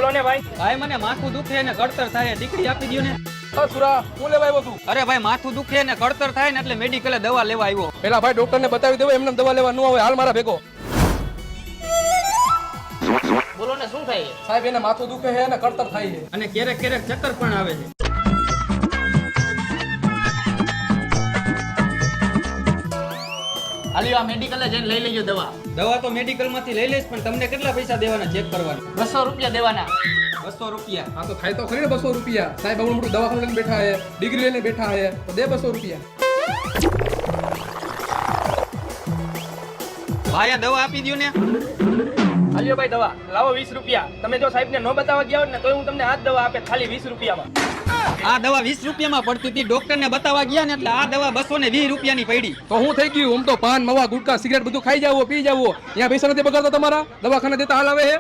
બોલો ને ભાઈ. ભાઈ મને માથું દુખે ને કળતર થાય, ટીકડી આપી દો ને. સુરા હું લેવા આવ્યો છું? અરે ભાઈ માથું દુખે ને કળતર થાય ને એટલે મેડિકલે દવા લેવા આવ્યો. પેલા ભાઈ ડોક્ટર ને બતાવી દેવો, એમને દવા લેવા ન આવે. હાલ મારા ભેગો. બોલો ને શું થાય? સાહેબ એને માથું દુખે છે અને કળતર થાય છે. અને ક્યારેક ક્યારેક ચક્કર પણ આવે છે. હાલી આ મેડિકલે જઈને લઈ લેજો દવા. દવા તો મેડિકલ માંથી લઈ લઈશ, પણ તમને કેટલા પૈસા દેવાના ચેક કરવાના? 200 રૂપિયા દેવાના. 200 રૂપિયા. હા તો થાય તો ખરી ને 200 રૂપિયા. સાહેબ આવડું મોટું દવાખાનું લઈને બેઠા છે, ડિગ્રી લઈને બેઠા છે, તો દે 200 રૂપિયા. ભાઈ આ દવા આપી દો ને. હાલ્યો ભાઈ દવા લાવો 20 રૂપિયા. તમે જો સાહેબ ને ન બતાવવા ગયા હોત ને તોય હું તમને આ જ દવા આપે ખાલી 20 રૂપિયામાં. આ દવા 20 રૂપિયામાં પડતી હતી, ડોક્ટર ને બતાવવા ગયા ને એટલે આ દવા 220 રૂપિયાની પડી. તો હું થઈ ગયું? આમ તો પાન મવા ગુટકા સિગરેટ બધું ખાઈ જાવો, પી જાવો. અહીંયા પૈસા નથી બગાડતા તમારા? દવાખાને દેતા હાલ આવે છે.